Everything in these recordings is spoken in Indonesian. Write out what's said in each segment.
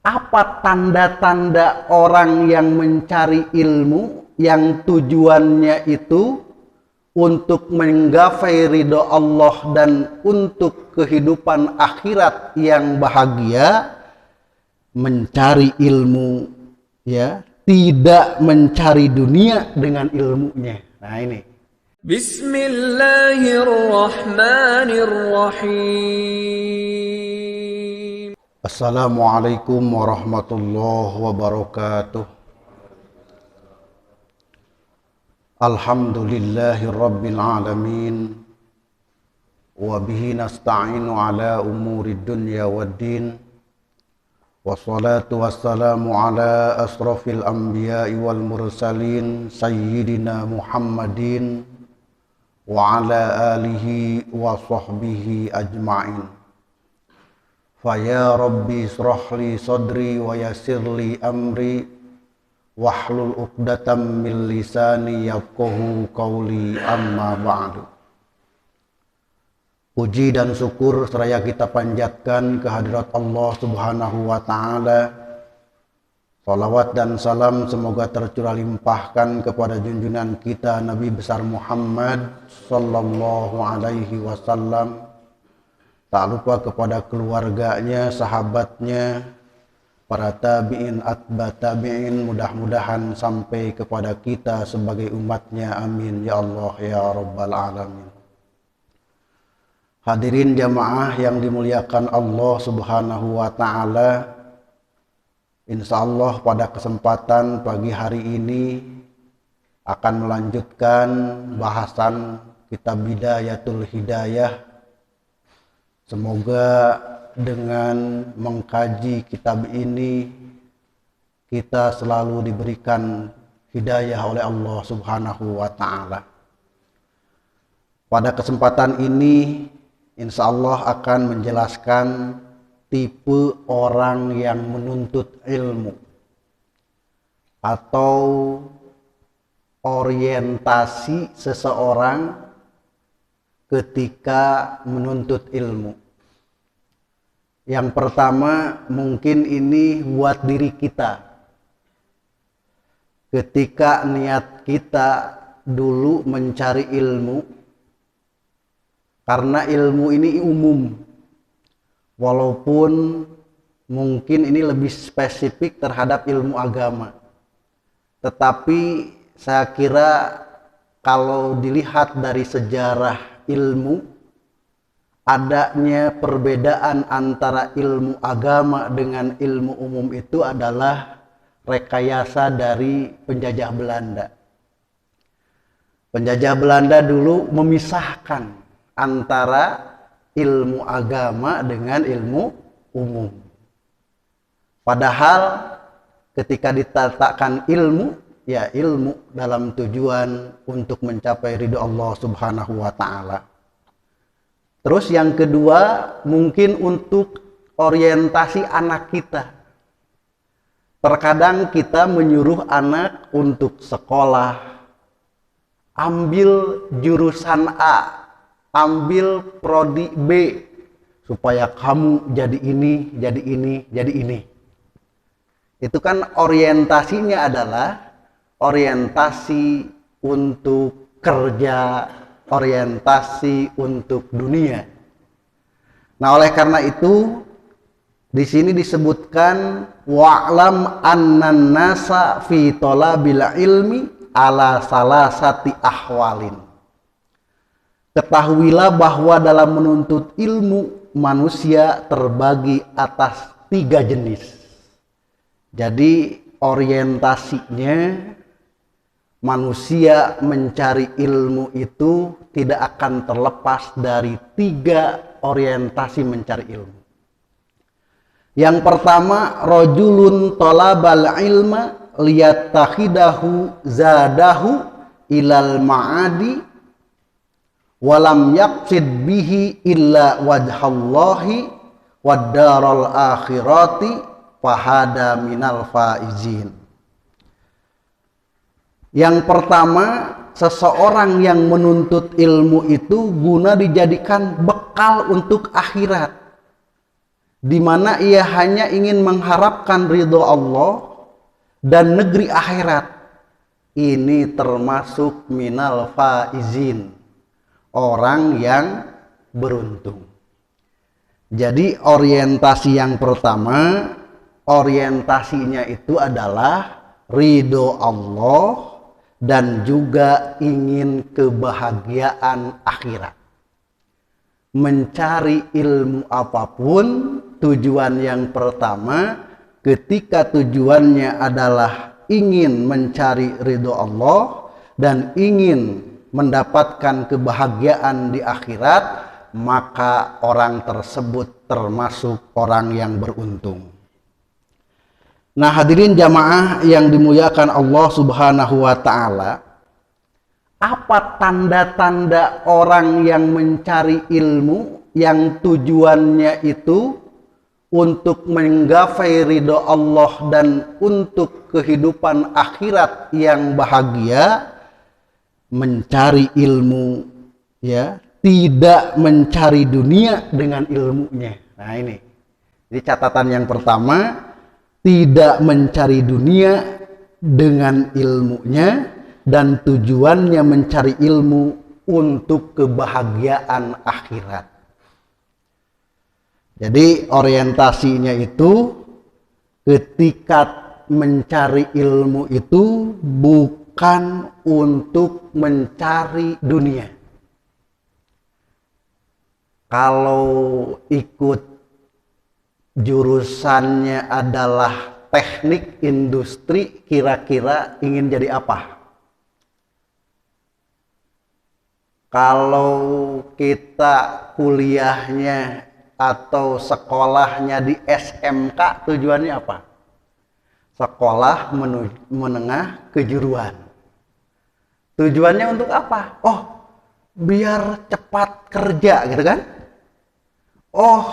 Apa tanda-tanda orang yang mencari ilmu yang tujuannya itu untuk menggapai ridho Allah dan untuk kehidupan akhirat yang bahagia? Mencari ilmu, ya, tidak mencari dunia dengan ilmunya. Nah ini. Bismillahirrahmanirrahim. Assalamualaikum warahmatullahi wabarakatuh. Alhamdulillahi rabbil alamin. Wa bihi nasta'inu ala umuri dunya waddin. Wassalatu wassalamu ala asrafil anbiya'i wal mursalin sayyidina Muhammadin wa ala alihi wa sahbihi ajma'in. Faya Rabbi israh li sadri wa yassir li amri wahlul uqdatam min lisani yafqahu qawli, amma ba'du. Puji dan syukur seraya kita panjatkan kehadirat Allah Subhanahu wa Ta'ala. Salawat dan salam semoga tercurah limpahkan kepada junjungan kita Nabi besar Muhammad sallallahu alaihi wasallam. Tak lupa kepada keluarganya, sahabatnya, para tabi'in, atba tabi'in, mudah-mudahan sampai kepada kita sebagai umatnya. Amin ya Allah ya Rabbal Alamin. Hadirin jamaah yang dimuliakan Allah Subhanahu wa Ta'ala, insyaallah pada kesempatan pagi hari ini akan melanjutkan bahasan kitab Bidayatul Hidayah. Semoga dengan mengkaji kitab ini kita selalu diberikan hidayah oleh Allah Subhanahu wa Ta'ala. Pada kesempatan ini insyaallah akan menjelaskan tipe orang yang menuntut ilmu atau orientasi seseorang ketika menuntut ilmu. Yang pertama, mungkin ini buat diri kita. Ketika niat kita dulu mencari ilmu, karena ilmu ini umum, walaupun mungkin ini lebih spesifik terhadap ilmu agama. Tetapi saya kira kalau dilihat dari sejarah ilmu, adanya perbedaan antara ilmu agama dengan ilmu umum itu adalah rekayasa dari penjajah Belanda. Penjajah Belanda dulu memisahkan antara ilmu agama dengan ilmu umum. Padahal ketika ditetapkan ilmu, ya ilmu dalam tujuan untuk mencapai ridho Allah Subhanahu wa Ta'ala. Terus yang kedua, mungkin untuk orientasi anak kita. Terkadang kita menyuruh anak untuk sekolah, ambil jurusan A, ambil prodi B, supaya kamu jadi ini, jadi ini, jadi ini. Itu kan orientasinya adalah orientasi untuk kerja, orientasi untuk dunia. Nah, oleh karena itu di sini disebutkan wa'lam annan nasa fi talabil ilmi ala salasati ahwalin. Ketahuilah bahwa dalam menuntut ilmu manusia terbagi atas 3 jenis. Jadi orientasinya manusia mencari ilmu itu tidak akan terlepas dari 3 orientasi mencari ilmu. Yang pertama, rajulun talabal ilma liyattahidahu zadahu ilal ma'adi walam yaqsid bihi illa wajhallahi wad daral akhirati fahada minal faizin. Yang pertama, seseorang yang menuntut ilmu itu guna dijadikan bekal untuk akhirat. di mana ia hanya ingin mengharapkan ridho Allah dan negeri akhirat, ini termasuk minal faizin, orang yang beruntung. Jadi orientasi yang pertama, orientasinya itu adalah ridho Allah dan juga ingin kebahagiaan akhirat. Mencari ilmu apapun, tujuan yang pertama ketika tujuannya adalah ingin mencari ridho Allah dan ingin mendapatkan kebahagiaan di akhirat, maka orang tersebut termasuk orang yang beruntung. Nah, hadirin jamaah yang dimuliakan Allah Subhanahu wa taala, apa tanda-tanda orang yang mencari ilmu yang tujuannya itu untuk menggapai ridho Allah dan untuk kehidupan akhirat yang bahagia? Mencari ilmu, ya, tidak mencari dunia dengan ilmunya. Nah, ini jadi catatan yang pertama, tidak mencari dunia dengan ilmunya dan tujuannya mencari ilmu untuk kebahagiaan akhirat. Jadi orientasinya itu ketika mencari ilmu itu bukan untuk mencari dunia. Kalau ikut jurusannya adalah teknik industri, kira-kira ingin jadi apa? Kalau kita kuliahnya atau sekolahnya di SMK, tujuannya apa? Sekolah menengah kejuruan. Tujuannya untuk apa? Oh, biar cepat kerja gitu kan? Oh,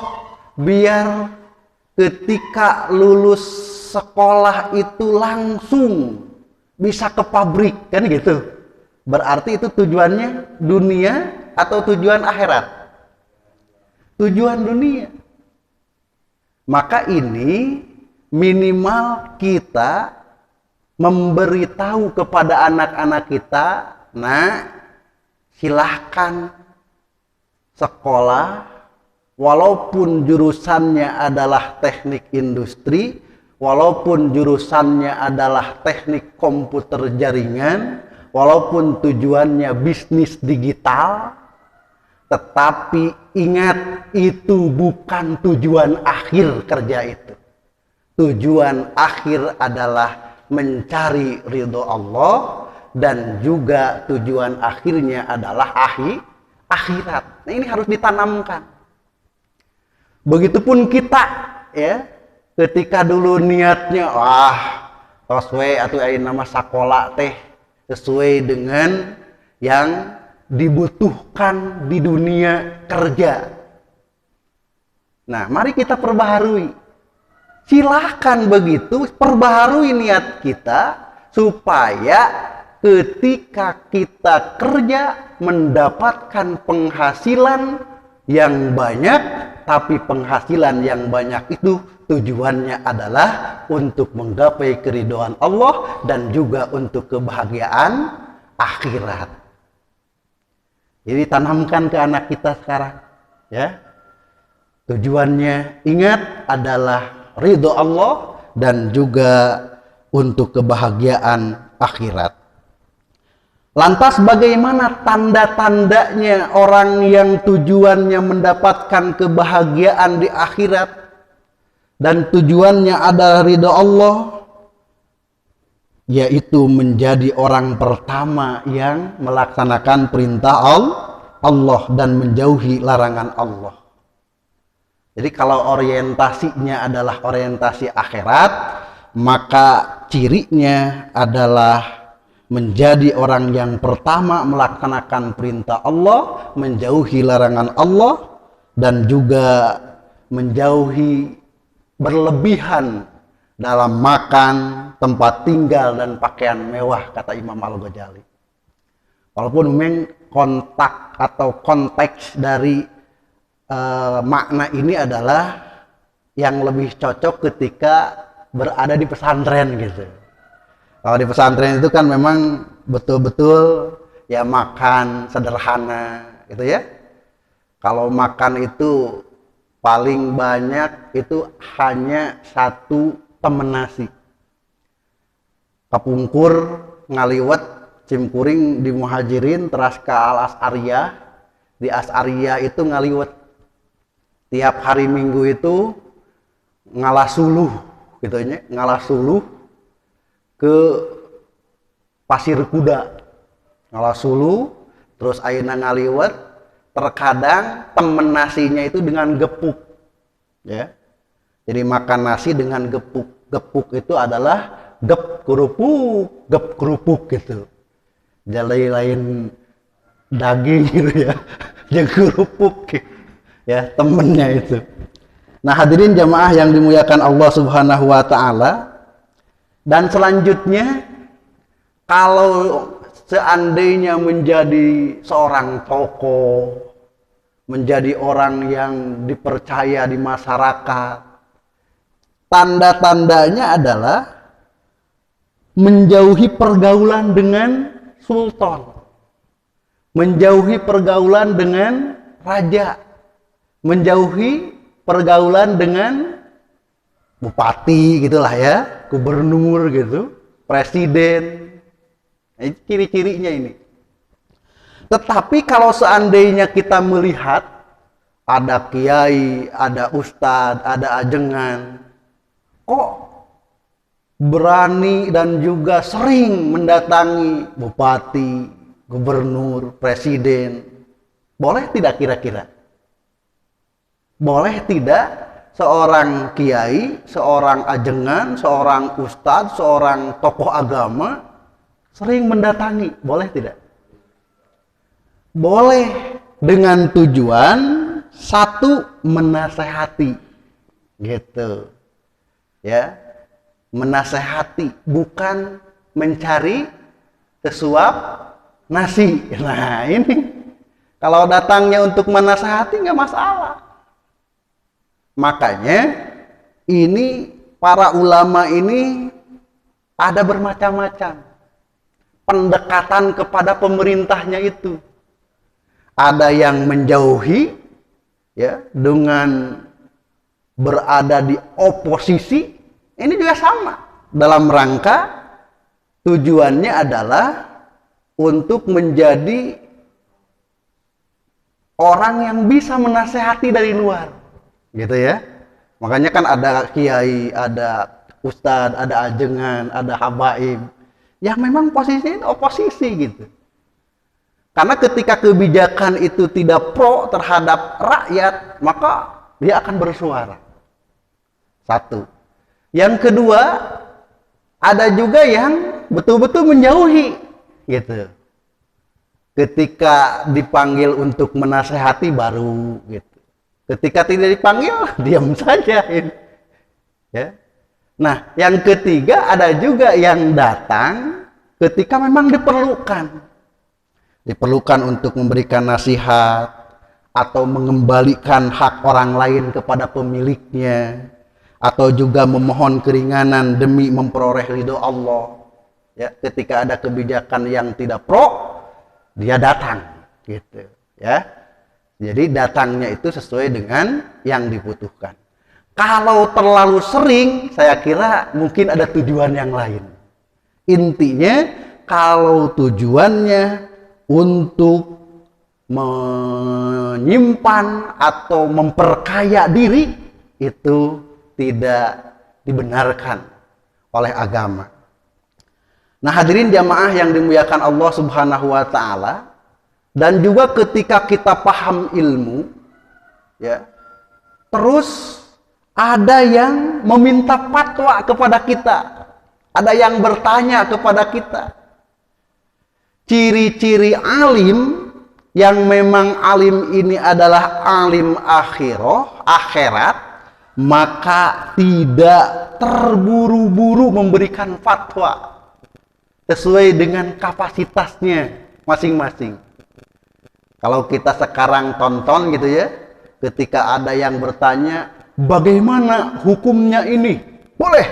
biar ketika lulus sekolah itu langsung bisa ke pabrik kan gitu. Berarti itu tujuannya dunia atau tujuan akhirat? Tujuan dunia. Maka ini minimal kita memberitahu kepada anak-anak kita, nah, silahkan sekolah walaupun jurusannya adalah teknik industri, walaupun jurusannya adalah teknik komputer jaringan, walaupun tujuannya bisnis digital, tetapi ingat, itu bukan tujuan akhir kerja itu. Tujuan akhir adalah mencari ridho Allah dan juga tujuan akhirnya adalah akhirat. Nah, ini harus ditanamkan. Begitupun kita, ya, ketika dulu niatnya, sesuai atau nama sekolah teh sesuai dengan yang dibutuhkan di dunia kerja. Nah, mari kita perbaharui. Silahkan begitu, perbaharui niat kita supaya ketika kita kerja mendapatkan penghasilan yang banyak. Tapi penghasilan yang banyak itu tujuannya adalah untuk menggapai keridhaan Allah dan juga untuk kebahagiaan akhirat. Jadi tanamkan ke anak kita sekarang, ya. Tujuannya ingat adalah ridho Allah dan juga untuk kebahagiaan akhirat. Lantas bagaimana tanda-tandanya orang yang tujuannya mendapatkan kebahagiaan di akhirat dan tujuannya adalah ridho Allah? Yaitu menjadi orang pertama yang melaksanakan perintah Allah dan menjauhi larangan Allah. Jadi kalau orientasinya adalah orientasi akhirat, maka cirinya adalah menjadi orang yang pertama melaksanakan perintah Allah, menjauhi larangan Allah, dan juga menjauhi berlebihan dalam makan, tempat tinggal, dan pakaian mewah, kata Imam Al-Ghazali. Walaupun memang kontak atau konteks dari makna ini adalah yang lebih cocok ketika berada di pesantren gitu. Kalau di pesantren itu kan memang betul-betul ya makan sederhana gitu ya. Kalau makan itu paling banyak itu hanya satu temen nasi. Kapungkur, ngaliwet, cimkuring di Muhajirin, teras ke Al As'ariyah. Di As'ariyah itu ngaliwet. Tiap hari Minggu itu ngalah suluh gitu ya, ngalah suluh ke Pasir Kuda. Ngalah suluh, terus ayeuna ngaliwet. Terkadang temen nasinya itu dengan gepuk ya, jadi makan nasi dengan gepuk. Gepuk itu adalah gep kerupuk gitu, jadi lain daging gitu ya, jadi kerupuk ya temennya itu. Nah hadirin jamaah yang dimuliakan Allah Subhanahu wa Ta'ala, dan selanjutnya kalau seandainya menjadi seorang tokoh, menjadi orang yang dipercaya di masyarakat, tanda-tandanya adalah menjauhi pergaulan dengan sultan, menjauhi pergaulan dengan raja, menjauhi pergaulan dengan bupati gitulah ya, gubernur gitu, presiden. Nah, ciri-cirinya ini. Tetapi kalau seandainya kita melihat ada kiai, ada ustadz, ada ajengan, kok berani dan juga sering mendatangi bupati, gubernur, presiden, boleh tidak kira-kira? Boleh tidak seorang kiai, seorang ajengan, seorang ustadz, seorang tokoh agama sering mendatangi, boleh tidak? Boleh, dengan tujuan satu, menasehati gitu ya, menasehati, bukan mencari sesuap nasi. Nah ini kalau datangnya untuk menasehati nggak masalah. Makanya ini para ulama ini ada bermacam-macam pendekatan kepada pemerintahnya itu. Ada yang menjauhi ya dengan berada di oposisi, ini juga sama dalam rangka tujuannya adalah untuk menjadi orang yang bisa menasehati dari luar gitu ya. Makanya kan ada kiai, ada ustadz, ada ajengan, ada habaib yang memang posisinya oposisi gitu. Karena ketika kebijakan itu tidak pro terhadap rakyat, maka dia akan bersuara. Satu. Yang kedua, ada juga yang betul-betul menjauhi gitu. Ketika dipanggil untuk menasehati baru gitu. Ketika tidak dipanggil, diam saja. Ya. Nah, yang ketiga ada juga yang datang ketika memang diperlukan. Diperlukan untuk memberikan nasihat atau mengembalikan hak orang lain kepada pemiliknya, atau juga memohon keringanan demi memperoleh ridho Allah. Ya, ketika ada kebijakan yang tidak pro, dia datang gitu ya. Jadi datangnya itu sesuai dengan yang dibutuhkan. Kalau terlalu sering, saya kira mungkin ada tujuan yang lain. Intinya kalau tujuannya untuk menyimpan atau memperkaya diri, itu tidak dibenarkan oleh agama. Nah hadirin jamaah yang dimuliakan Allah Subhanahu wa Ta'ala, dan juga ketika kita paham ilmu ya, terus ada yang meminta fatwa kepada kita, ada yang bertanya kepada kita. Ciri-ciri alim yang memang alim ini adalah alim akhirat, maka tidak terburu-buru memberikan fatwa sesuai dengan kapasitasnya masing-masing. Kalau kita sekarang tonton gitu ya, ketika ada yang bertanya, bagaimana hukumnya ini? Boleh.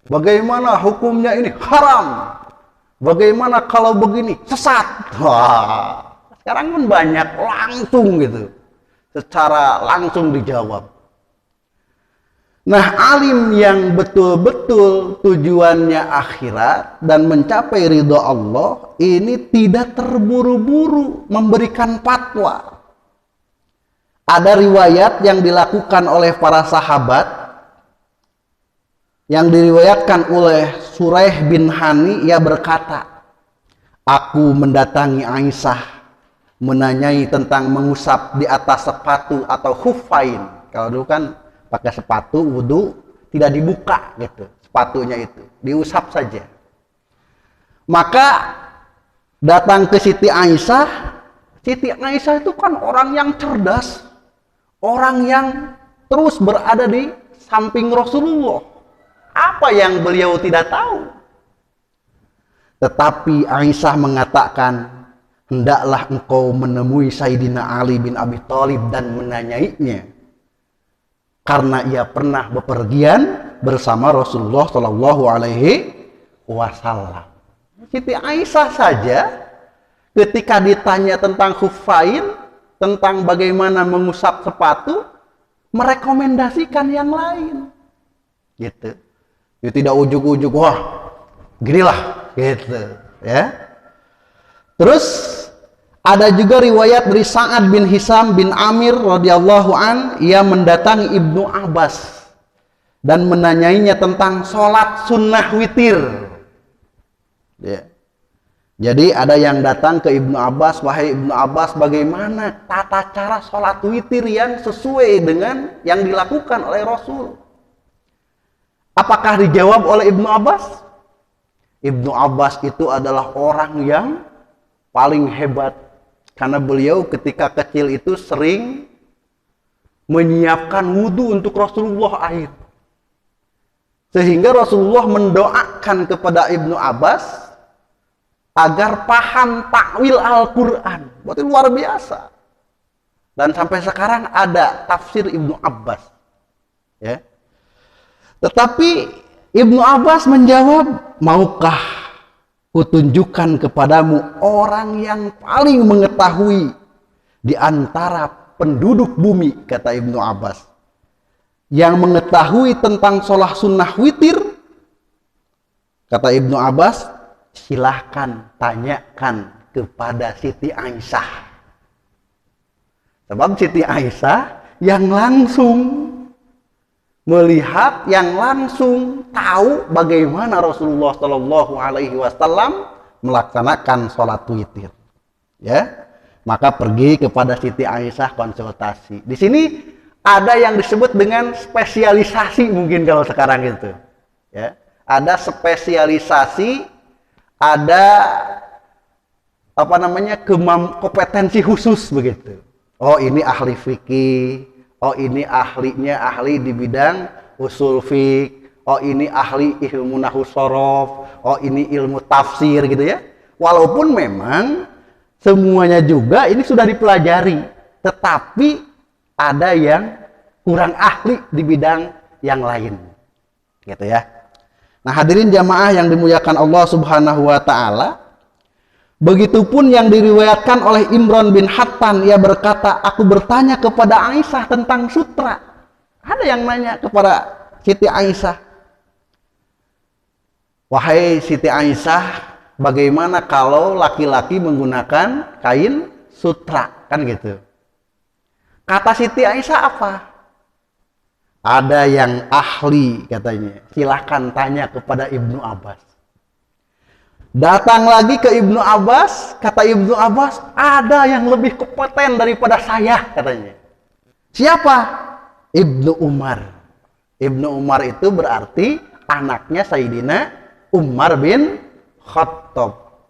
Bagaimana hukumnya ini? Haram. Bagaimana kalau begini? Sesat. Wah, sekarang kan banyak langsung gitu. Secara langsung dijawab. Nah, alim yang betul-betul tujuannya akhirat dan mencapai ridho Allah, ini tidak terburu-buru memberikan fatwa. Ada riwayat yang dilakukan oleh para sahabat, yang diriwayatkan oleh Suraih bin Hani, ia berkata, aku mendatangi Aisyah, menanyai tentang mengusap di atas sepatu atau khuffain. Kalau dulu kan pakai sepatu wudu tidak dibuka gitu, sepatunya itu diusap saja. Maka datang ke Siti Aisyah. Siti Aisyah itu kan orang yang cerdas, orang yang terus berada di samping Rasulullah. Apa yang beliau tidak tahu? Tetapi Aisyah mengatakan, hendaklah engkau menemui Sayyidina Ali bin Abi Thalib dan menanyainya, karena ia pernah bepergian bersama Rasulullah Shallallahu Alaihi Wasallam. Siti Aisyah saja ketika ditanya tentang khuffain, tentang bagaimana mengusap sepatu, merekomendasikan yang lain. Gitu. Ya, tidak ujuk-ujuk, wah, ginilah, gitu, ya. Terus ada juga riwayat dari Sa'ad bin Hisam bin Amir radhiyallahu an, ia mendatangi Ibnu Abbas dan menanyainya tentang sholat sunnah witir. Ya. Jadi ada yang datang ke Ibnu Abbas, wahai Ibnu Abbas, bagaimana tata cara sholat witir yang sesuai dengan yang dilakukan oleh Rasul? Apakah dijawab oleh Ibnu Abbas? Ibnu Abbas itu adalah orang yang paling hebat, karena beliau ketika kecil itu sering menyiapkan wudhu untuk Rasulullah air. Sehingga Rasulullah mendoakan kepada Ibnu Abbas agar paham takwil Al-Quran. Berarti luar biasa. Dan sampai sekarang ada tafsir Ibnu Abbas. Ya. Tetapi Ibnu Abbas menjawab, maukah kutunjukkan kepadamu orang yang paling mengetahui di antara penduduk bumi, kata Ibnu Abbas, yang mengetahui tentang sholat sunnah witir? Kata Ibnu Abbas, silahkan tanyakan kepada Siti Aisyah. Sebab Siti Aisyah yang langsung melihat, yang langsung tahu bagaimana Rasulullah Shallallahu Alaihi Wasallam melaksanakan sholat witir. Ya, maka pergi kepada Siti Aisyah konsultasi. Di sini ada yang disebut dengan spesialisasi, mungkin kalau sekarang itu. Ya, ada spesialisasi, ada apa namanya, kompetensi khusus begitu. Oh, ini ahli fikih. Oh, ini ahli di bidang usul fiqh. Oh, ini ahli ilmu nahwu shorof. Oh, ini ilmu tafsir gitu ya. Walaupun memang semuanya juga ini sudah dipelajari, tetapi ada yang kurang ahli di bidang yang lain. Gitu ya. Nah, hadirin jamaah yang dimuliakan Allah Subhanahu wa taala, begitupun yang diriwayatkan oleh Imran bin Hattan, ia berkata, aku bertanya kepada Aisyah tentang sutra. Ada yang nanya kepada Siti Aisyah, wahai Siti Aisyah, bagaimana kalau laki-laki menggunakan kain sutra? Kan gitu. Kata Siti Aisyah apa? Ada yang ahli katanya, silahkan tanya kepada Ibnu Abbas. Datang lagi ke Ibnu Abbas, kata Ibnu Abbas, ada yang lebih kompeten daripada saya, katanya. Siapa? Ibnu Umar. Ibnu Umar itu berarti anaknya Sayyidina Umar bin Khattab.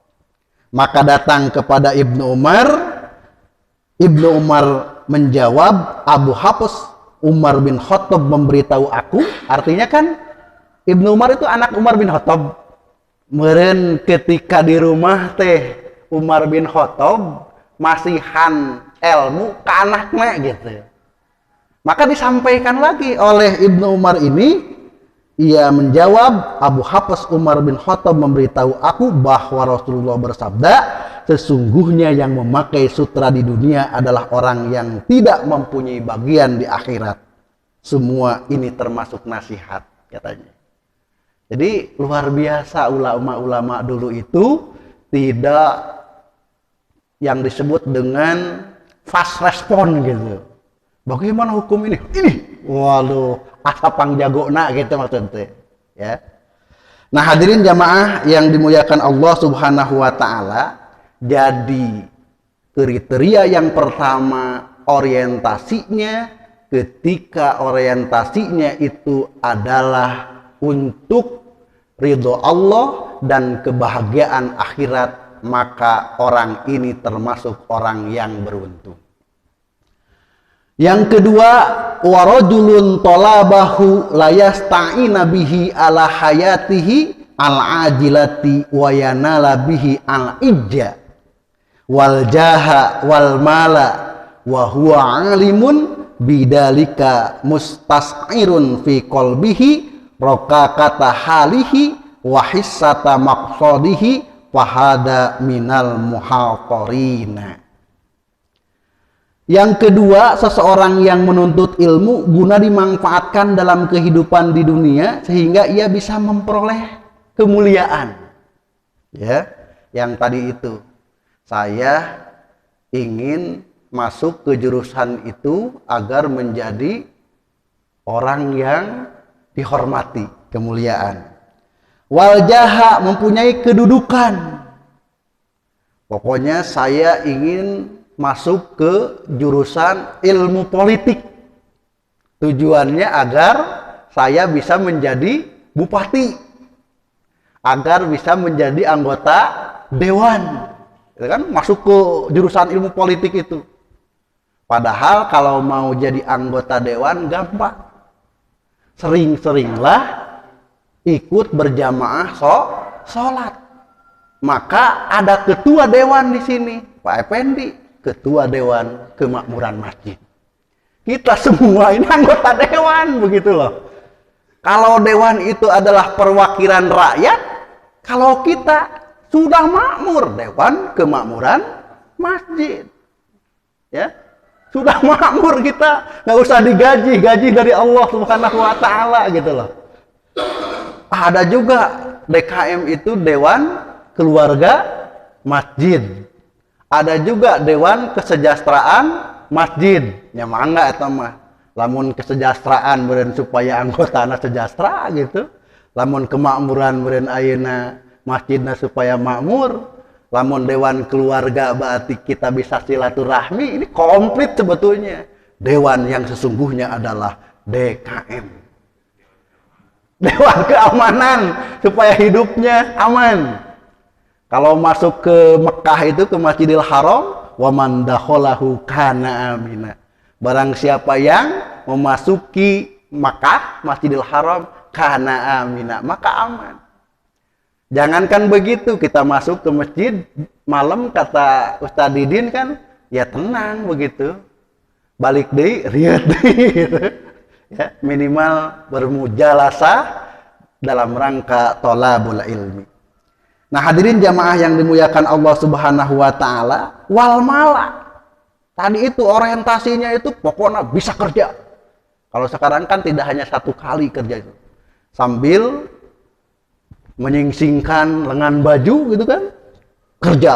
Maka datang kepada Ibnu Umar. Ibnu Umar menjawab, Abu Hafs, Umar bin Khattab memberitahu aku. Artinya kan Ibnu Umar itu anak Umar bin Khattab. Meren ketika di rumah teh Umar bin Khattab masihan ilmu ke anaknya gitu. Maka disampaikan lagi oleh Ibnu Umar ini, ia menjawab, Abu Hafs Umar bin Khattab memberitahu aku bahwa Rasulullah bersabda, sesungguhnya yang memakai sutra di dunia adalah orang yang tidak mempunyai bagian di akhirat. Semua ini termasuk nasihat, katanya. Jadi luar biasa ulama-ulama dulu itu tidak yang disebut dengan fast respon gitu. Bagaimana hukum ini? Ini, waduh, asapang jagona gitu maksudnya. Ya. Nah hadirin jamaah yang dimuliakan Allah Subhanahu Wa Taala, jadi kriteria yang pertama orientasinya, ketika orientasinya itu adalah untuk ridho Allah dan kebahagiaan akhirat, maka orang ini termasuk orang yang beruntung. Yang kedua, warajulun talabahu layasta'ina bihi ala hayatihi al-ajilati wa yanala bihi al-ijja wal jaha wal mala wa huwa alimun bidalika mustas'irun fi qalbihi raqaqata halihi wa hissata maqsadihi fahada minal muhatarina. Yang kedua, seseorang yang menuntut ilmu guna dimanfaatkan dalam kehidupan di dunia sehingga ia bisa memperoleh kemuliaan. Ya, yang tadi itu. Saya ingin masuk ke jurusan itu agar menjadi orang yang dihormati, kemuliaan. Wal jaha, mempunyai kedudukan. Pokoknya saya ingin masuk ke jurusan ilmu politik. Tujuannya agar saya bisa menjadi bupati, agar bisa menjadi anggota dewan. Itu kan masuk ke jurusan ilmu politik itu. Padahal kalau mau jadi anggota dewan gampang. Sering-seringlah ikut berjamaah sholat. Maka ada ketua dewan di sini, Pak Effendi, ketua dewan kemakmuran masjid. Kita semua ini anggota dewan, begitu loh. Kalau dewan itu adalah perwakilan rakyat, kalau kita sudah makmur, dewan kemakmuran masjid, ya sudah makmur, kita nggak usah digaji, gaji dari Allah Subhanahu Wa Taala gitu loh. Ada juga DKM itu dewan keluarga masjid. Ada juga dewan kesejahteraan masjid. Ya mangga eta mah. Lamun kesejahteraan beureun supaya anggotana sejahtera gitu. Lamun kemakmuran beureun ayeuna masjidna supaya makmur. Lamun dewan keluarga berarti kita bisa silaturahmi. Ini komplit sebetulnya. Dewan yang sesungguhnya adalah DKM. Dewan keamanan supaya hidupnya aman. Kalau masuk ke Mekah itu, ke Masjidil Haram, wa man dakhalahu kana amina. Barang siapa yang memasuki Makkah, Masjidil Haram, kana amina, maka aman. Jangankan begitu, kita masuk ke masjid malam, kata Ustaz Didin kan, ya tenang begitu. Balik deui, rieuh deui gitu. Ya, minimal bermujalasah dalam rangka thalabul ilmi. Nah hadirin jamaah yang dimuliakan Allah Subhanahu Wa Taala, wal mala. Tadi itu orientasinya itu pokoknya bisa kerja. Kalau sekarang kan tidak hanya satu kali kerja itu, sambil menyingsingkan lengan baju gitu kan, kerja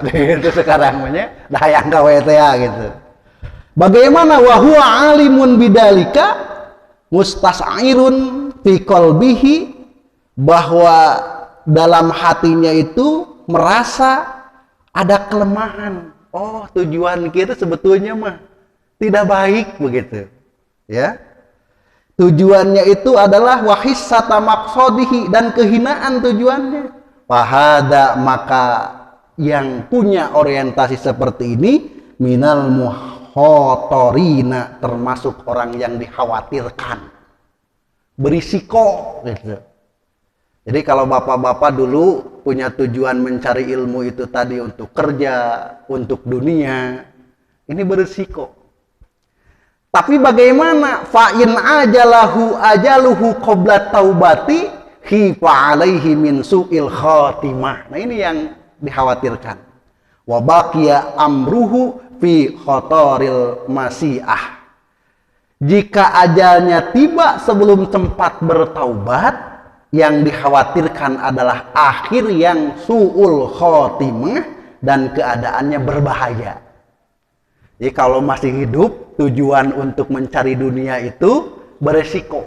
gitu sekarang namanya, dah yang gawe teh gitu. Bagaimana wahwa alimun bidalika mustas'irun fi qalbihi, bahwa dalam hatinya itu merasa ada kelemahan. Oh, tujuan kita sebetulnya mah tidak baik begitu. Ya. Tujuannya itu adalah wahissata maqsadihi, dan kehinaan tujuannya. Fahada, maka yang punya orientasi seperti ini minal muhatorina, termasuk orang yang dikhawatirkan, berisiko gitu. Jadi kalau bapak-bapak dulu punya tujuan mencari ilmu itu tadi untuk kerja, untuk dunia, ini berisiko. Tapi bagaimana fa'in ajaluhu qabla taubati khifa alaihi min su'il khatimah. Nah ini yang dikhawatirkan. Wa baqiya amruhu fi khotoril masiah. Jika ajalnya tiba sebelum sempat bertaubat, yang dikhawatirkan adalah akhir yang su'ul khotimah dan keadaannya berbahaya. Jadi kalau masih hidup, tujuan untuk mencari dunia itu beresiko.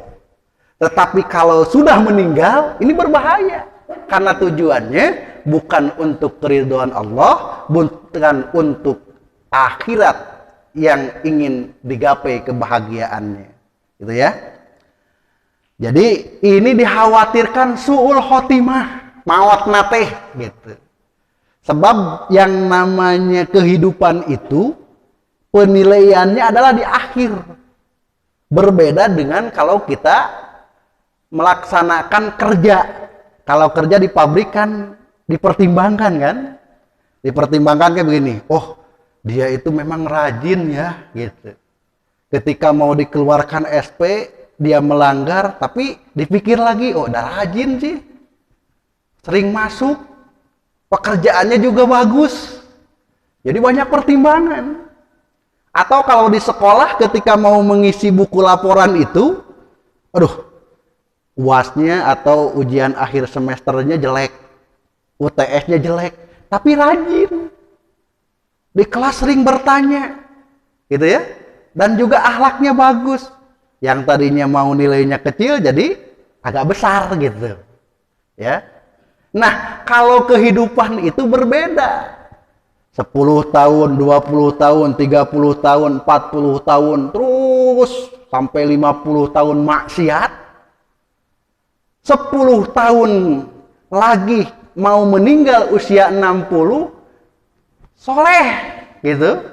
Tetapi kalau sudah meninggal, ini berbahaya. Karena tujuannya bukan untuk keridhaan Allah, bukan untuk akhirat yang ingin digapai kebahagiaannya. Gitu ya. Jadi ini dikhawatirkan su'ul khotimah, mawat nateh gitu. Sebab yang namanya kehidupan itu penilaiannya adalah di akhir. Berbeda dengan kalau kita melaksanakan kerja. Kalau kerja di pabrik kan dipertimbangkan kan? Dipertimbangkan kayak begini. Oh, dia itu memang rajin ya gitu. Ketika mau dikeluarkan SP, dia melanggar, tapi dipikir lagi, oh udah rajin sih, sering masuk, pekerjaannya juga bagus, jadi banyak pertimbangan. Atau kalau di sekolah ketika mau mengisi buku laporan itu, aduh, UAS-nya atau ujian akhir semesternya jelek, UTS-nya jelek, tapi rajin, di kelas sering bertanya, gitu ya, dan juga akhlaknya bagus. Yang tadinya mau nilainya kecil jadi agak besar gitu. Ya. Nah, kalau kehidupan itu berbeda. 10 tahun, 20 tahun, 30 tahun, 40 tahun, terus sampai 50 tahun maksiat. 10 tahun lagi mau meninggal usia 60, soleh gitu.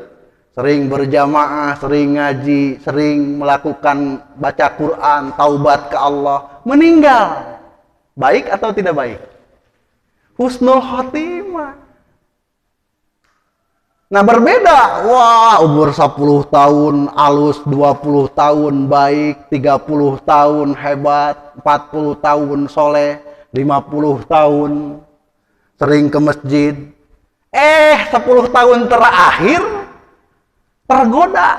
Sering berjamaah, sering ngaji, sering melakukan baca Quran, taubat ke Allah, meninggal. Baik atau tidak baik? Husnul khotimah. Nah berbeda, wah umur 10 tahun, alus 20 tahun, baik, 30 tahun, hebat, 40 tahun, soleh, 50 tahun, sering ke masjid. 10 tahun terakhir, tergoda.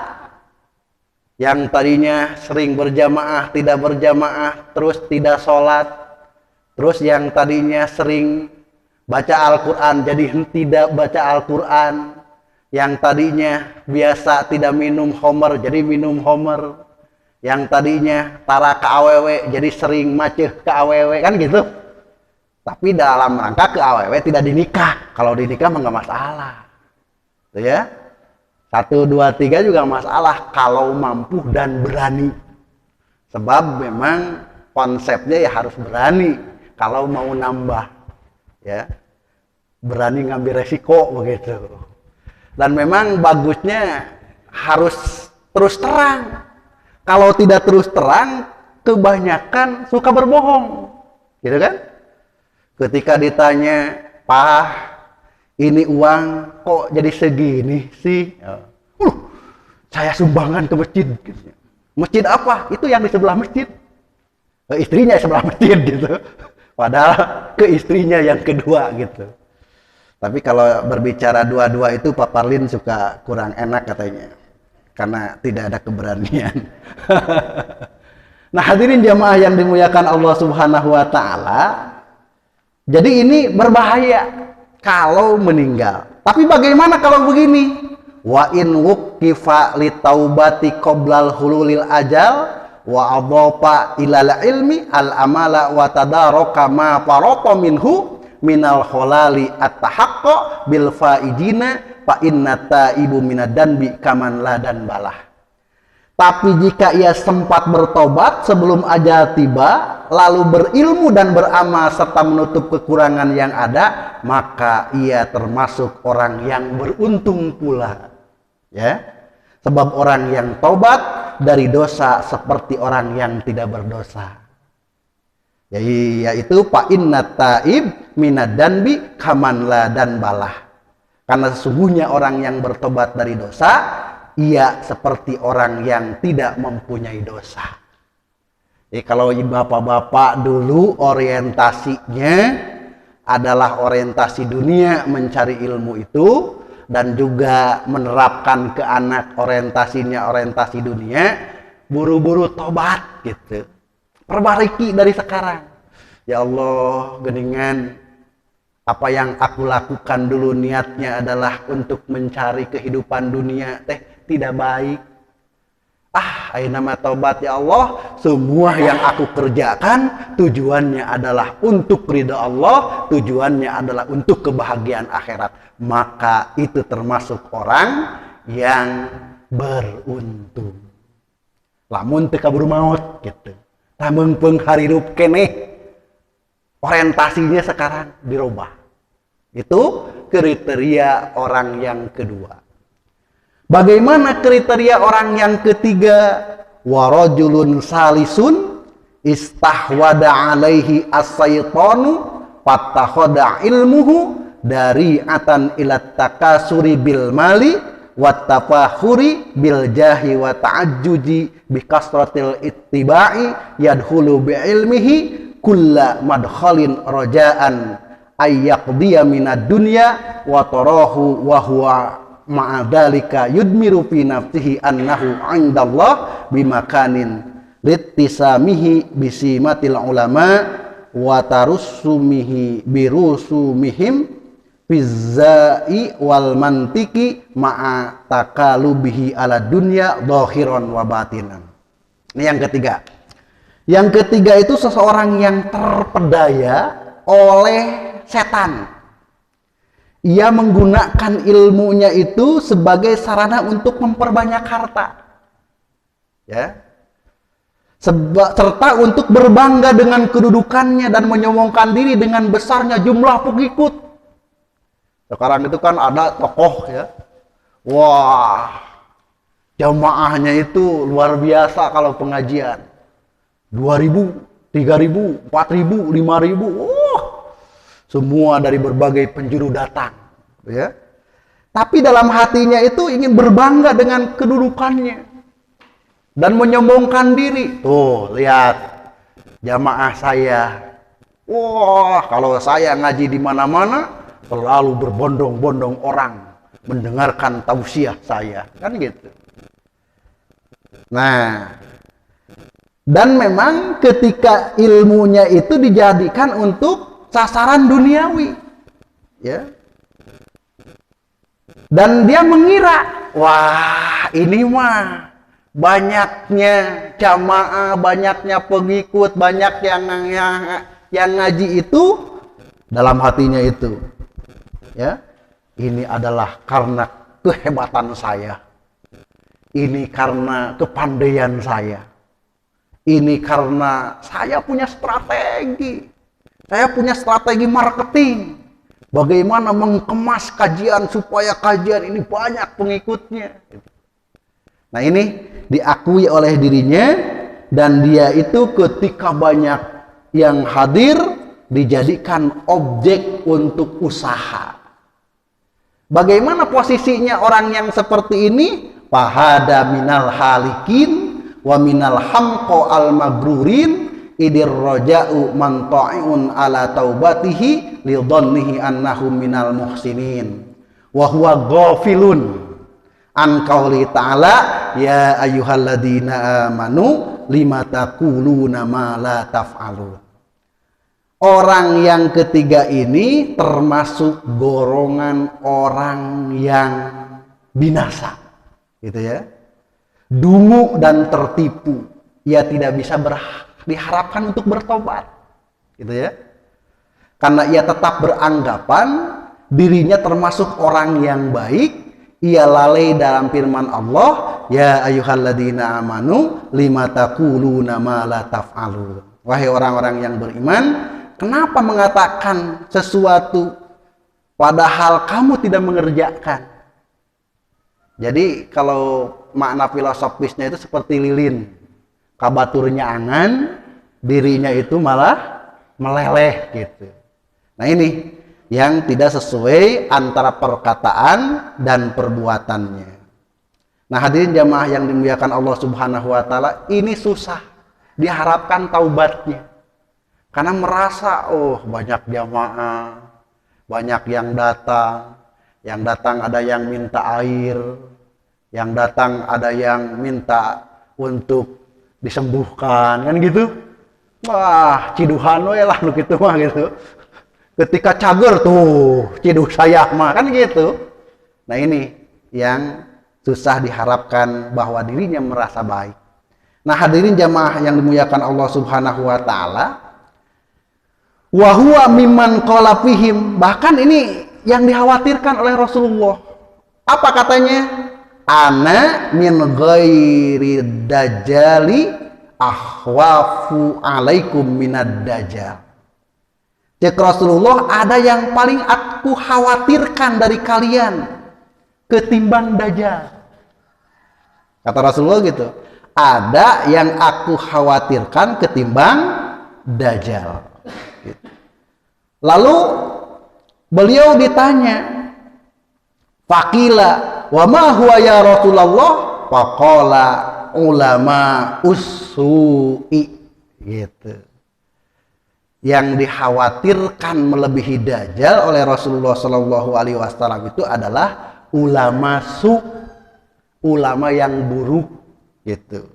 Yang tadinya sering berjamaah, tidak berjamaah, terus tidak sholat. Terus yang tadinya sering baca Al-Quran, jadi tidak baca Al-Quran. Yang tadinya biasa tidak minum homer, jadi minum homer. Yang tadinya tara ke awewe, jadi sering maceh ke awewe, kan gitu. Tapi dalam rangka ke awewe tidak dinikah. Kalau dinikah mah nggak masalah. Tuh ya. 1, 2, 3 juga masalah kalau mampu dan berani. Sebab memang konsepnya ya harus berani kalau mau nambah. Ya. Berani ngambil resiko begitu. Dan memang bagusnya harus terus terang. Kalau tidak terus terang, kebanyakan suka berbohong. Gitu kan? Ketika ditanya, "Pak, ini uang kok jadi segini sih?" Saya sumbangan ke masjid. Masjid apa? Itu yang di sebelah masjid. Istrinya sebelah masjid gitu. Padahal ke istrinya yang kedua gitu. Tapi kalau berbicara dua-dua itu Pak Parlin suka kurang enak katanya. Karena tidak ada keberanian. Nah hadirin jamaah yang dimuliakan Allah Subhanahu wa Ta'ala. Jadi ini berbahaya kalau meninggal. Tapi bagaimana kalau begini? Wa in wuqifa li taubati qoblal hululil ajal wa adhafa ilal ilmi al amala wa tadaraka ma farata minhu minal kholali at-tahaqqa bil faidina fa inna taibu minad danbi kaman la dan balah. Tapi jika ia sempat bertobat sebelum ajal tiba, lalu berilmu dan beramal serta menutup kekurangan yang ada, maka ia termasuk orang yang beruntung pula. Ya, sebab orang yang tobat dari dosa seperti orang yang tidak berdosa. Yaitu fa inna taib minad danbi kaman la dan balah. Karena sesungguhnya orang yang bertobat dari dosa ia seperti orang yang tidak mempunyai dosa. Jadi kalau bapak-bapak dulu orientasinya adalah orientasi dunia, mencari ilmu itu, dan juga menerapkan ke anak orientasinya orientasi dunia, buru-buru tobat gitu. Perbaiki dari sekarang. Ya Allah, geningan apa yang aku lakukan dulu niatnya adalah untuk mencari kehidupan dunia tidak baik. Ayo nama taubat ya Allah, semua yang aku kerjakan tujuannya adalah untuk ridha Allah, tujuannya adalah untuk kebahagiaan akhirat. Maka itu termasuk orang yang beruntung. Lamun teu kaburu maut gitu. Lamun pengharirup keneh, orientasinya sekarang dirubah. Itu kriteria orang yang kedua. Bagaimana kriteria orang yang ketiga? Warajulun salisun istahwada alaihi as-saytanu fattakhada ilmuhu dari'atan ila takasuri bil mali wattafahuri bil jahi wa ta'ajjuji bi kasratil ittiba'i yadkhulu bi ilmihi kulla madkhalin raja'an ayyaqdiya minad dunya wa tarahu wa huwa ma'adhalika yudmiru fi nafsihi annahu 'indallah bimakanin littisamihi bisimatil ulama wa tarussumihi birusumihim fizzai wal mantiki ma'a takalubihi ala dunya dhahiran wa batinan. Ini yang ketiga. Yang ketiga itu seseorang yang terpedaya oleh setan. Ia menggunakan ilmunya itu sebagai sarana untuk memperbanyak harta, ya, serta untuk berbangga dengan kedudukannya dan menyombongkan diri dengan besarnya jumlah pengikut. Sekarang itu kan ada tokoh, ya, wah, jamaahnya itu luar biasa kalau pengajian, 2.000, 3.000, 4.000, 5.000, semua dari berbagai penjuru datang, ya. Tapi dalam hatinya itu ingin berbangga dengan kedudukannya dan menyombongkan diri. Tuh, lihat jamaah saya. Wah, kalau saya ngaji di mana-mana selalu berbondong-bondong orang mendengarkan tausiah saya, kan gitu. Nah, dan memang ketika ilmunya itu dijadikan untuk sasaran duniawi, ya, dan dia mengira, wah, ini mah banyaknya jamaah, banyaknya pengikut, banyak yang ngaji itu, dalam hatinya itu, ya, ini adalah karena kehebatan saya, ini karena kepandaian saya, ini karena saya punya strategi. Saya punya strategi marketing. Bagaimana mengemas kajian supaya kajian ini banyak pengikutnya. Nah, ini diakui oleh dirinya, dan dia itu ketika banyak yang hadir dijadikan objek untuk usaha. Bagaimana posisinya orang yang seperti ini? Fahada minal halikin wa minal hamqo al magrurin idir roja'u man ta'i'un ala taubatihi li dhannihi annahu minal muhsinin wa huwa ghafilun an qauli ta'ala ya ayyuhalladzina amanu lima taquluna ma la taf'alun. Orang yang ketiga ini termasuk golongan orang yang binasa, gitu ya, dungu dan tertipu. Ia tidak bisa diharapkan untuk bertobat, gitu ya, karena ia tetap beranggapan dirinya termasuk orang yang baik. Ia lalai dalam firman Allah, ya ayyuhalladzina amanu lima taquluna ma la taf'alun. Wahai orang-orang yang beriman, kenapa mengatakan sesuatu padahal kamu tidak mengerjakan? Jadi kalau makna filosofisnya itu seperti lilin, kabaturnya angan, dirinya itu malah meleleh gitu. Nah, ini yang tidak sesuai antara perkataan dan perbuatannya. Nah hadirin jamaah yang dimuliakan Allah Subhanahu wa taala, ini susah diharapkan taubatnya. Karena merasa banyak jamaah, banyak yang datang ada yang minta air, yang datang ada yang minta untuk disembuhkan, kan gitu. Wah, ciduhan we lah lu gitu mah gitu. Ketika cager tuh, ciduh saya mah kan gitu. Nah ini yang susah diharapkan bahwa dirinya merasa baik. Nah hadirin jamaah yang dimuliakan Allah Subhanahu wa taala, wa huwa mimman qala fihim, bahkan ini yang dikhawatirkan oleh Rasulullah. Apa katanya? Ana min ghairi dajjali akhwafu alaikum minad dajjal. Cek Rasulullah, ada yang paling aku khawatirkan dari kalian ketimbang dajjal. Kata Rasulullah gitu. Ada yang aku khawatirkan ketimbang dajjal. Gitu. Lalu beliau ditanya, faqila wa ma huwa ya Rasulullah? Faqala ulama usui, gitu. Yang dikhawatirkan melebihi dajjal oleh Rasulullah Shallallahu Alaihi Wasallam itu adalah ulama ulama yang buruk, gitu.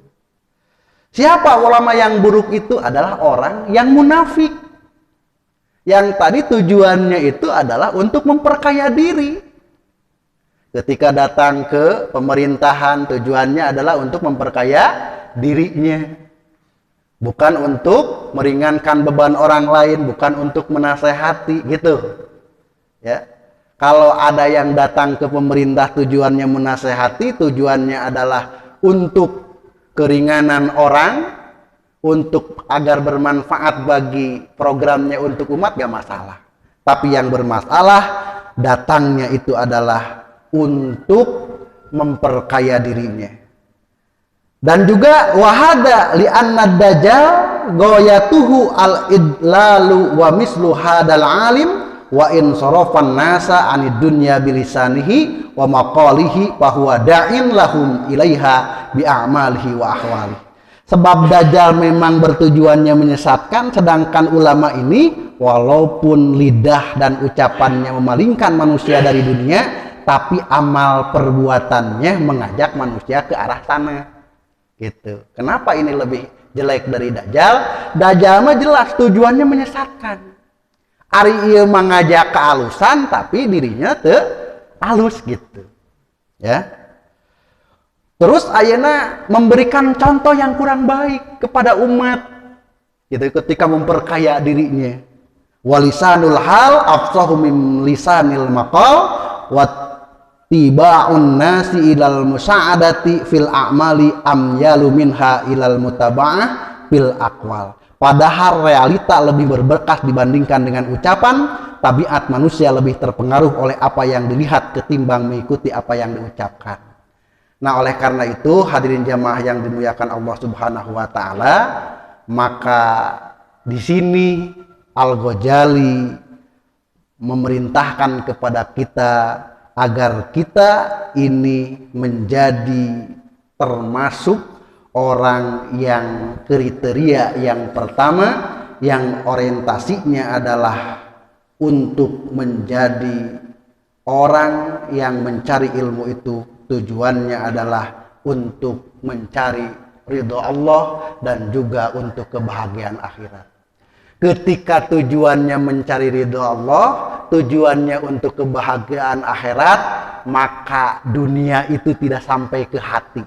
Siapa ulama yang buruk itu? Adalah orang yang munafik, yang tadi tujuannya itu adalah untuk memperkaya diri. Ketika datang ke pemerintahan, tujuannya adalah untuk memperkaya dirinya. Bukan untuk meringankan beban orang lain, bukan untuk menasehati, gitu. Ya. Kalau ada yang datang ke pemerintah tujuannya menasehati, tujuannya adalah untuk keringanan orang, untuk agar bermanfaat bagi programnya untuk umat, gak masalah. Tapi yang bermasalah, datangnya itu adalah untuk memperkaya dirinya. Dan juga wahada li anna dajjal goyatuhu al idlalu wa mislu hadal alim wa in sarafan nasa anid dunya bilisanihi wa maqalihi fa huwa da'in lahum ilaiha bi a'malihi wa ahwali. Sebab dajjal memang bertujuannya menyesatkan, sedangkan ulama ini walaupun lidah dan ucapannya memalingkan manusia dari dunia, tapi amal perbuatannya mengajak manusia ke arah sana, gitu. Kenapa ini lebih jelek dari dajjal? Dajjal mah jelas tujuannya menyesatkan. Ari ieu mengajak ke alusan, tapi dirinya teu alus, gitu. Ya. Terus ayeuna memberikan contoh yang kurang baik kepada umat, gitu, ketika memperkaya dirinya. Walisanul hal afsahu min lisanil maqal wa tiba'un nasi ilal musa'adati fil a'mali amyalu minha ilal mutaba'ah fil aqwal. Padahal realita lebih berberkas dibandingkan dengan ucapan, tabiat manusia lebih terpengaruh oleh apa yang dilihat ketimbang mengikuti apa yang diucapkan. Nah, oleh karena itu hadirin jamaah yang dimuliakan Allah Subhanahu wa taala, maka di sini Al-Ghazali memerintahkan kepada kita agar kita ini menjadi termasuk orang yang kriteria yang pertama, yang orientasinya adalah untuk menjadi orang yang mencari ilmu itu tujuannya adalah untuk mencari ridho Allah dan juga untuk kebahagiaan akhirat. Ketika tujuannya mencari ridho Allah, tujuannya untuk kebahagiaan akhirat, maka dunia itu tidak sampai ke hati.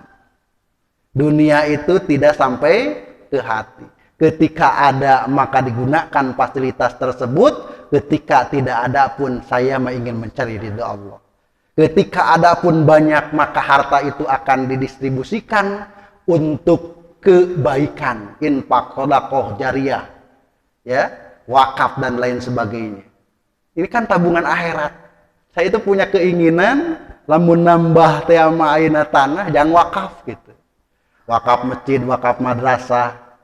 Dunia itu tidak sampai ke hati. Ketika ada, maka digunakan fasilitas tersebut. Ketika tidak ada pun, saya ingin mencari ridho Allah. Ketika ada pun banyak, maka harta itu akan didistribusikan untuk kebaikan, infak, sedekah jariyah, ya, wakaf dan lain sebagainya. Ini kan tabungan akhirat. Saya itu punya keinginan lamun nambah teh aina tanah jangan wakaf gitu. Wakaf masjid, wakaf madrasah.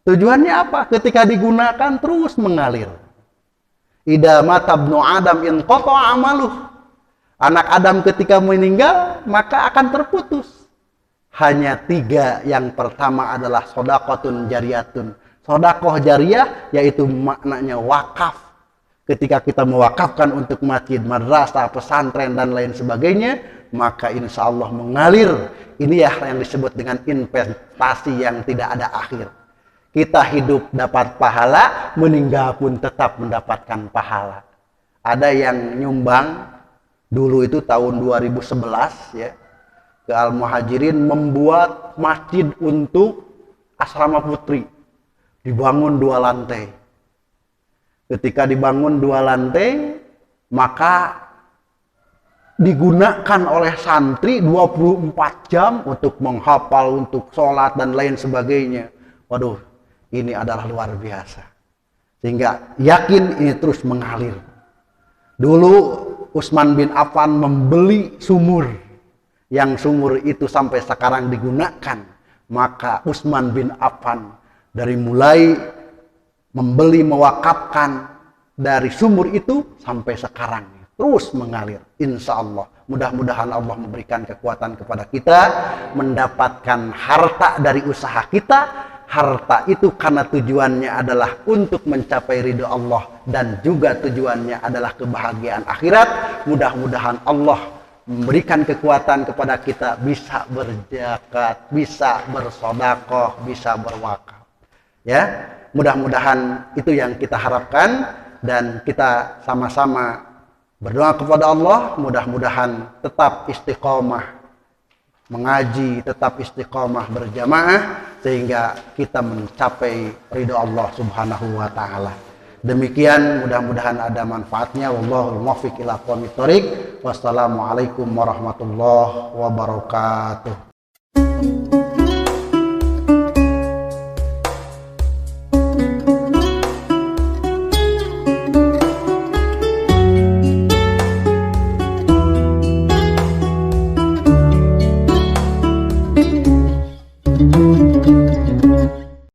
Tujuannya apa? Ketika digunakan terus mengalir. Idza mata ibnu Adam inqata amaluh. Anak Adam ketika meninggal maka akan terputus hanya 3. Yang pertama adalah sodaqotun jariyatun. Sodakoh jariyah yaitu maknanya wakaf. Ketika kita mewakafkan untuk masjid, madrasah, pesantren dan lain sebagainya, maka insya Allah mengalir. Ini ya yang disebut dengan investasi yang tidak ada akhir. Kita hidup dapat pahala, meninggal pun tetap mendapatkan pahala. Ada yang nyumbang dulu itu tahun 2011 ya, ke Al-Muhajirin membuat masjid untuk asrama putri. Dibangun 2 lantai. Ketika dibangun 2 lantai, maka digunakan oleh santri 24 jam untuk menghafal, untuk sholat dan lain sebagainya. Waduh, ini adalah luar biasa. Sehingga yakin ini terus mengalir. Dulu Utsman bin Affan membeli sumur. Yang sumur itu sampai sekarang digunakan. Maka Utsman bin Affan dari mulai membeli, mewakafkan dari sumur itu sampai sekarang terus mengalir. Insya Allah, mudah-mudahan Allah memberikan kekuatan kepada kita mendapatkan harta dari usaha kita. Harta itu karena tujuannya adalah untuk mencapai ridho Allah dan juga tujuannya adalah kebahagiaan akhirat. Mudah-mudahan Allah memberikan kekuatan kepada kita bisa berzakat, bisa bersedekah, bisa berwakaf. Ya, mudah-mudahan itu yang kita harapkan dan kita sama-sama berdoa kepada Allah, mudah-mudahan tetap istiqomah mengaji, tetap istiqomah berjamaah sehingga kita mencapai ridho Allah Subhanahu wa taala. Demikian, mudah-mudahan ada manfaatnya. Wallahul muwaffiq ila aqwamit thoriq. Wassalamualaikum warahmatullahi wabarakatuh.